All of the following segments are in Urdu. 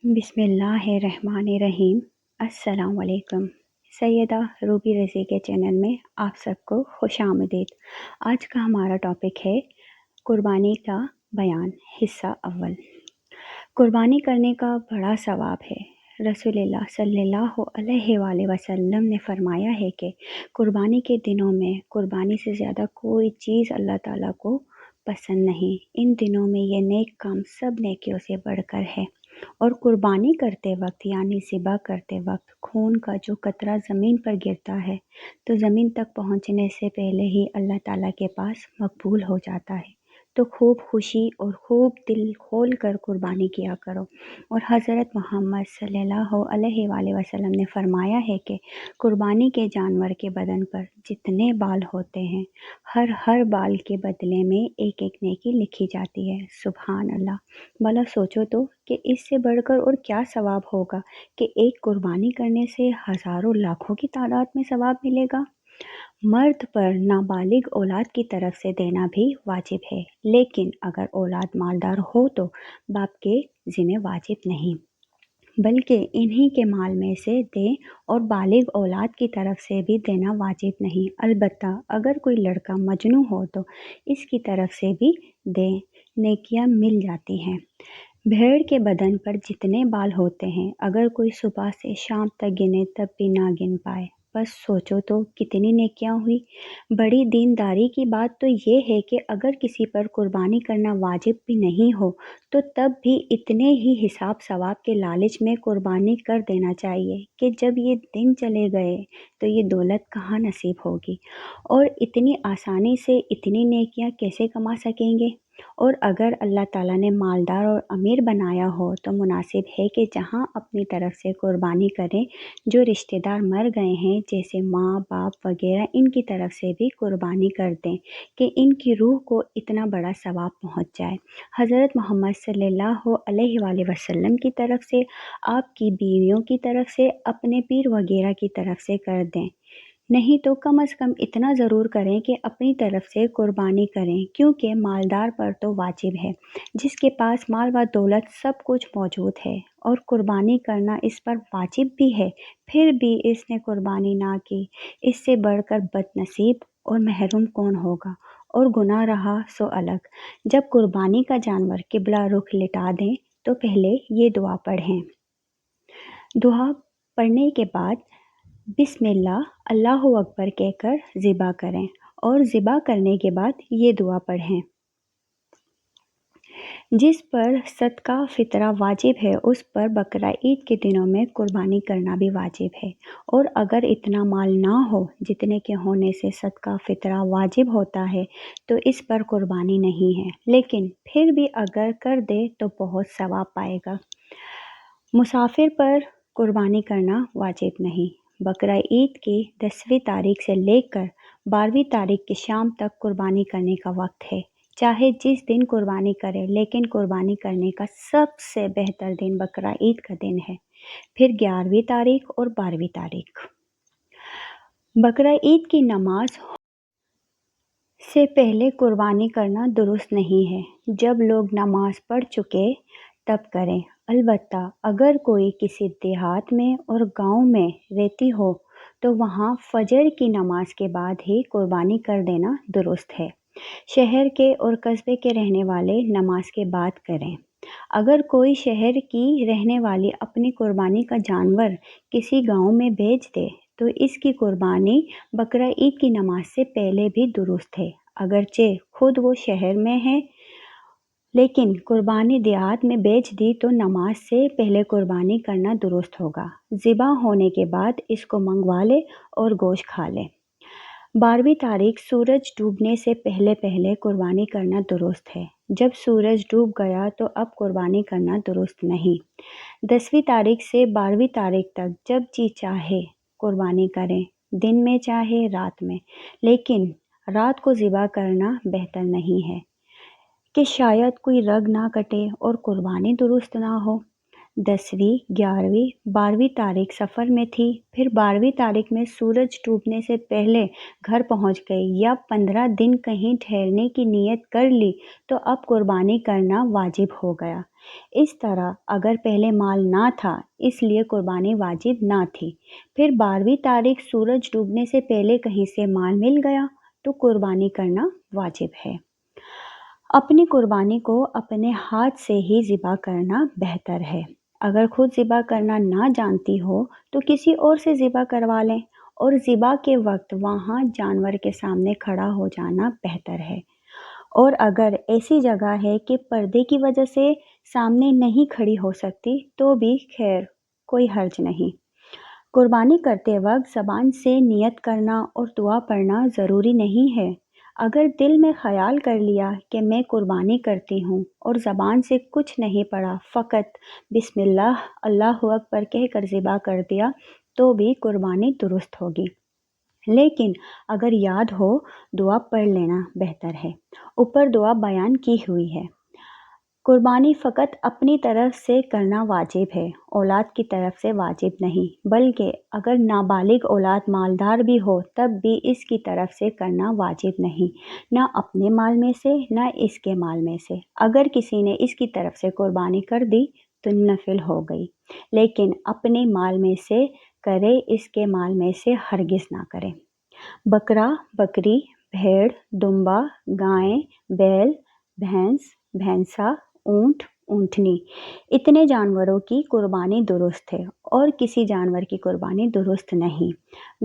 بسم اللہ الرحمن الرحیم۔ السلام علیکم۔ سیدہ روبی رضی کے چینل میں آپ سب کو خوش آمدید۔ آج کا ہمارا ٹاپک ہے قربانی کا بیان، حصہ اول۔ قربانی کرنے کا بڑا ثواب ہے۔ رسول اللہ صلی اللہ علیہ وآلہ وسلم نے فرمایا ہے کہ قربانی کے دنوں میں قربانی سے زیادہ کوئی چیز اللہ تعالیٰ کو پسند نہیں۔ ان دنوں میں یہ نیک کام سب نیکیوں سے بڑھ کر ہے، اور قربانی کرتے وقت یعنی ذبح کرتے وقت خون کا جو قطرہ زمین پر گرتا ہے تو زمین تک پہنچنے سے پہلے ہی اللہ تعالیٰ کے پاس مقبول ہو جاتا ہے۔ تو خوب خوشی اور خوب دل کھول کر قربانی کیا کرو۔ اور حضرت محمد صلی اللہ علیہ وآلہ وسلم نے فرمایا ہے کہ قربانی کے جانور کے بدن پر جتنے بال ہوتے ہیں، ہر بال کے بدلے میں ایک ایک نیکی لکھی جاتی ہے۔ سبحان اللہ! بھلا سوچو تو کہ اس سے بڑھ کر اور کیا ثواب ہوگا کہ ایک قربانی کرنے سے ہزاروں لاکھوں کی تعداد میں ثواب ملے گا۔ مرد پر نابالغ اولاد کی طرف سے دینا بھی واجب ہے، لیکن اگر اولاد مالدار ہو تو باپ کے ذمہ واجب نہیں، بلکہ انہی کے مال میں سے دیں، اور بالغ اولاد کی طرف سے بھی دینا واجب نہیں۔ البتہ اگر کوئی لڑکا مجنون ہو تو اس کی طرف سے بھی دیں، نیکیاں مل جاتی ہیں۔ بھیڑ کے بدن پر جتنے بال ہوتے ہیں، اگر کوئی صبح سے شام تک گنے تب بھی نہ گن پائے، بس سوچو تو کتنی نیکیاں ہوئی۔ بڑی دینداری کی بات تو یہ ہے کہ اگر کسی پر قربانی کرنا واجب بھی نہیں ہو تو تب بھی اتنے ہی حساب ثواب کے لالچ میں قربانی کر دینا چاہیے کہ جب یہ دن چلے گئے تو یہ دولت کہاں نصیب ہوگی، اور اتنی آسانی سے اتنی نیکیاں کیسے کما سکیں گے۔ اور اگر اللہ تعالیٰ نے مالدار اور امیر بنایا ہو تو مناسب ہے کہ جہاں اپنی طرف سے قربانی کریں، جو رشتہ دار مر گئے ہیں جیسے ماں باپ وغیرہ، ان کی طرف سے بھی قربانی کر دیں کہ ان کی روح کو اتنا بڑا ثواب پہنچ جائے۔ حضرت محمد صلی اللہ علیہ وآلہ وسلم کی طرف سے، آپ کی بیویوں کی طرف سے، اپنے پیر وغیرہ کی طرف سے کر دیں، نہیں تو کم از کم اتنا ضرور کریں کہ اپنی طرف سے قربانی کریں، کیونکہ مالدار پر تو واجب ہے، جس کے پاس مال و دولت سب کچھ موجود ہے، اور قربانی کرنا اس پر واجب بھی ہے، پھر بھی اس نے قربانی نہ کی، اس سے بڑھ کر بد نصیب اور محروم کون ہوگا۔ اور گناہ رہا سو الگ، جب قربانی کا جانور قبلہ رخ لٹا دیں تو پہلے یہ دعا پڑھیں۔ دعا پڑھنے کے بعد بسم اللہ، اللہ اکبر کہہ کر ذبح کریں، اور ذبح کرنے کے بعد یہ دعا پڑھیں۔ جس پر صدقہ فطرہ واجب ہے اس پر بقرہ عید کے دنوں میں قربانی کرنا بھی واجب ہے، اور اگر اتنا مال نہ ہو جتنے کے ہونے سے صدقہ فطرہ واجب ہوتا ہے تو اس پر قربانی نہیں ہے، لیکن پھر بھی اگر کر دے تو بہت ثواب پائے گا۔ مسافر پر قربانی کرنا واجب نہیں۔ بقرہ عید کی 10ویں تاریخ سے لے کر 12ویں تاریخ کی شام تک قربانی کرنے کا وقت ہے، چاہے جس دن قربانی کرے، لیکن قربانی کرنے کا سب سے بہتر دن بقرہ عید کا دن ہے، پھر 11ویں تاریخ اور 12ویں تاریخ۔ بقرہ عید کی نماز سے پہلے قربانی کرنا درست نہیں ہے، جب لوگ نماز پڑھ چکے تب کریں۔ البتہ اگر کوئی کسی دیہات میں اور گاؤں میں رہتی ہو تو وہاں فجر کی نماز کے بعد ہی قربانی کر دینا درست ہے۔ شہر کے اور قصبے کے رہنے والے نماز کے بعد کریں۔ اگر کوئی شہر کی رہنے والی اپنی قربانی کا جانور کسی گاؤں میں بھیج دے تو اس کی قربانی بقرہ عید کی نماز سے پہلے بھی درست ہے، اگرچہ خود وہ شہر میں ہے، لیکن قربانی دیہات میں بیچ دی تو نماز سے پہلے قربانی کرنا درست ہوگا۔ ذبح ہونے کے بعد اس کو منگوا لے اور گوشت کھا لے۔ 12ویں تاریخ سورج ڈوبنے سے پہلے قربانی کرنا درست ہے، جب سورج ڈوب گیا تو اب قربانی کرنا درست نہیں۔ 10ویں تاریخ سے 12ویں تاریخ تک جب جی چاہے قربانی کریں، دن میں چاہے رات میں، لیکن رات کو ذبح کرنا بہتر نہیں ہے کہ شاید کوئی رگ نہ کٹے اور قربانی درست نہ ہو۔ 10ویں، 11ویں، 12ویں تاریخ سفر میں تھی، پھر 12ویں تاریخ میں سورج ڈوبنے سے پہلے گھر پہنچ گئی، یا 15 دن کہیں ٹھہرنے کی نیت کر لی تو اب قربانی کرنا واجب ہو گیا۔ اس طرح اگر پہلے مال نہ تھا اس لیے قربانی واجب نہ تھی، پھر 12ویں تاریخ سورج ڈوبنے سے پہلے کہیں سے مال مل گیا تو قربانی کرنا واجب ہے۔ اپنی قربانی کو اپنے ہاتھ سے ہی ذبح کرنا بہتر ہے۔ اگر خود ذبح کرنا نہ جانتی ہو تو کسی اور سے ذبح کروا لیں، اور ذبح کے وقت وہاں جانور کے سامنے کھڑا ہو جانا بہتر ہے۔ اور اگر ایسی جگہ ہے کہ پردے کی وجہ سے سامنے نہیں کھڑی ہو سکتی تو بھی خیر، کوئی حرج نہیں۔ قربانی کرتے وقت زبان سے نیت کرنا اور دعا پڑھنا ضروری نہیں ہے۔ اگر دل میں خیال کر لیا کہ میں قربانی کرتی ہوں اور زبان سے کچھ نہیں پڑھا، فقط بسم اللہ اللہ اکبر کہہ کر ذبح کر دیا تو بھی قربانی درست ہوگی۔ لیکن اگر یاد ہو دعا پڑھ لینا بہتر ہے۔ اوپر دعا بیان کی ہوئی ہے۔ قربانی فقط اپنی طرف سے کرنا واجب ہے، اولاد کی طرف سے واجب نہیں، بلکہ اگر نابالغ اولاد مالدار بھی ہو تب بھی اس کی طرف سے کرنا واجب نہیں، نہ اپنے مال میں سے نہ اس کے مال میں سے۔ اگر کسی نے اس کی طرف سے قربانی کر دی تو نفل ہو گئی، لیکن اپنے مال میں سے کرے، اس کے مال میں سے ہرگز نہ کرے۔ بکرا، بکری، بھیڑ، دمبا، گائے، بیل، بھینس، بھینسا، اونٹ، اونٹنی، اتنے جانوروں کی قربانی درست ہے اور کسی جانور کی قربانی درست نہیں۔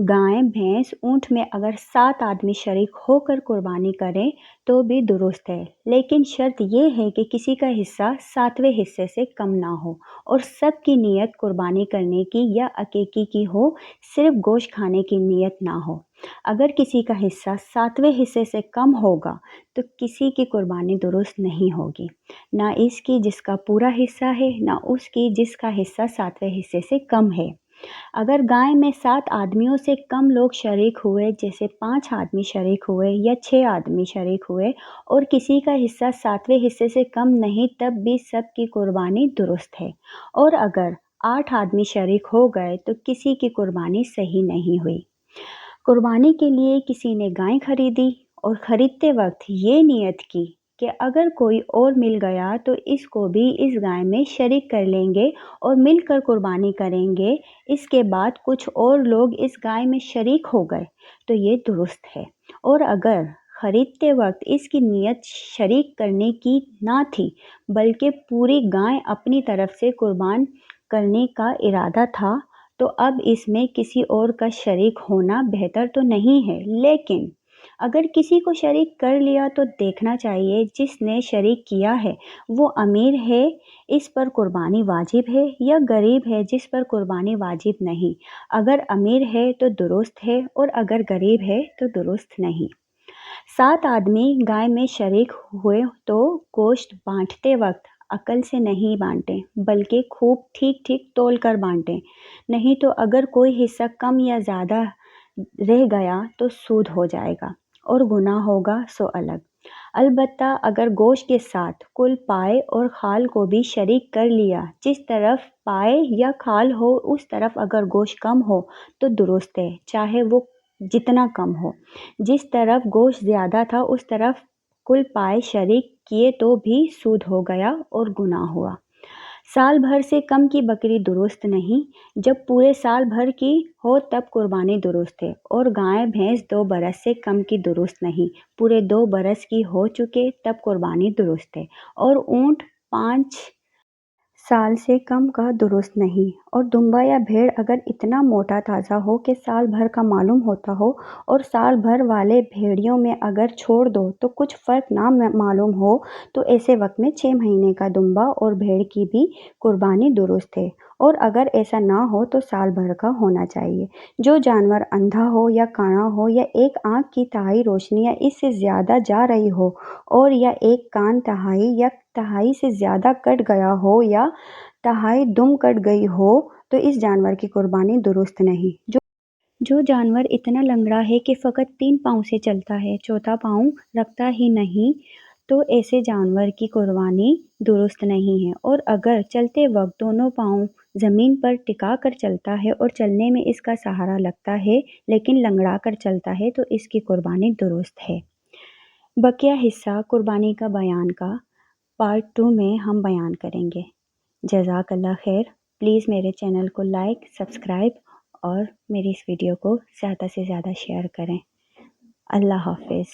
گائے، بھینس، اونٹ میں اگر 7 آدمی شریک ہو کر قربانی کریں تو بھی درست ہے، لیکن شرط یہ ہے کہ کسی کا حصہ 7ویں حصے سے کم نہ ہو اور سب کی نیت قربانی کرنے کی یا عقیقے کی ہو، صرف گوشت کھانے کی نیت نہ ہو۔ اگر کسی کا حصہ 7ویں حصے سے کم ہوگا تو کسی کی قربانی درست نہیں ہوگی، نہ اس کی جس کا پورا حصہ ہے، نہ اس کی جس کا حصہ 7ویں حصے سے کم ہے۔ اگر گائے میں 7 آدمیوں سے کم لوگ شریک ہوئے، جیسے 5 آدمی شریک ہوئے یا 6 آدمی شریک ہوئے اور کسی کا حصہ 7ویں حصے سے کم نہیں، تب بھی سب کی قربانی درست ہے۔ اور اگر 8 آدمی شریک ہو گئے تو کسی کی قربانی صحیح نہیں ہوئی۔ قربانی کے لیے کسی نے گائے خریدی اور خریدتے وقت یہ نیت کی کہ اگر کوئی اور مل گیا تو اس کو بھی اس گائے میں شریک کر لیں گے اور مل کر قربانی کریں گے، اس کے بعد کچھ اور لوگ اس گائے میں شریک ہو گئے تو یہ درست ہے۔ اور اگر خریدتے وقت اس کی نیت شریک کرنے کی نہ تھی بلکہ پوری گائے اپنی طرف سے قربان کرنے کا ارادہ تھا تو اب اس میں کسی اور کا شریک ہونا بہتر تو نہیں ہے، لیکن اگر کسی کو شریک کر لیا تو دیکھنا چاہیے جس نے شریک کیا ہے وہ امیر ہے، اس پر قربانی واجب ہے، یا غریب ہے جس پر قربانی واجب نہیں۔ اگر امیر ہے تو درست ہے اور اگر غریب ہے تو درست نہیں۔ 7 آدمی گائے میں شریک ہوئے تو گوشت بانٹتے وقت عقل سے نہیں بانٹیں بلکہ خوب ٹھیک ٹھیک تول کر بانٹیں، نہیں تو اگر کوئی حصہ کم یا زیادہ رہ گیا تو سود ہو جائے گا اور گناہ ہوگا سو الگ۔ البتہ اگر گوشت کے ساتھ کل پائے اور کھال کو بھی شریک کر لیا، جس طرف پائے یا کھال ہو اس طرف اگر گوشت کم ہو تو درست ہے، چاہے وہ جتنا کم ہو۔ جس طرف گوشت زیادہ تھا اس طرف کل پائے شریک کیے تو بھی سود ہو گیا اور گناہ ہوا۔ سال بھر سے کم کی بکری درست نہیں، جب پورے سال بھر کی ہو تب قربانی درست ہے، اور گائے بھینس 2 برس سے کم کی درست نہیں، پورے 2 برس کی ہو چکے تب قربانی درست ہے، اور اونٹ 5 سال سے کم کا درست نہیں، اور دمبا یا بھیڑ اگر اتنا موٹا تازہ ہو کہ سال بھر کا معلوم ہوتا ہو اور سال بھر والے بھیڑیوں میں اگر چھوڑ دو تو کچھ فرق نہ معلوم ہو تو ایسے وقت میں 6 مہینے کا دمبا اور بھیڑ کی بھی قربانی درست ہے، اور اگر ایسا نہ ہو تو سال بھر کا ہونا چاہیے۔ جو جانور اندھا ہو یا کانا ہو یا ایک آنکھ کی تہائی روشنی یا اس سے زیادہ جا رہی ہو، اور یا ایک کان تہائی یا تہائی سے زیادہ کٹ گیا ہو یا تہائی دم کٹ گئی ہو تو اس جانور کی قربانی درست نہیں۔ جو جانور اتنا لنگڑا ہے کہ فقط 3 پاؤں سے چلتا ہے، چوتھا پاؤں رکھتا ہی نہیں، تو ایسے جانور کی قربانی درست نہیں ہے، اور اگر چلتے وقت دونوں پاؤں زمین پر ٹکا کر چلتا ہے اور چلنے میں اس کا سہارا لگتا ہے لیکن لنگڑا کر چلتا ہے تو اس کی قربانی درست ہے۔ بقیہ حصہ قربانی کا بیان کا پارٹ 2 میں ہم بیان کریں گے۔ جزاک اللہ خیر۔ پلیز میرے چینل کو لائک، سبسکرائب اور میری اس ویڈیو کو زیادہ سے زیادہ شیئر کریں۔ اللہ حافظ۔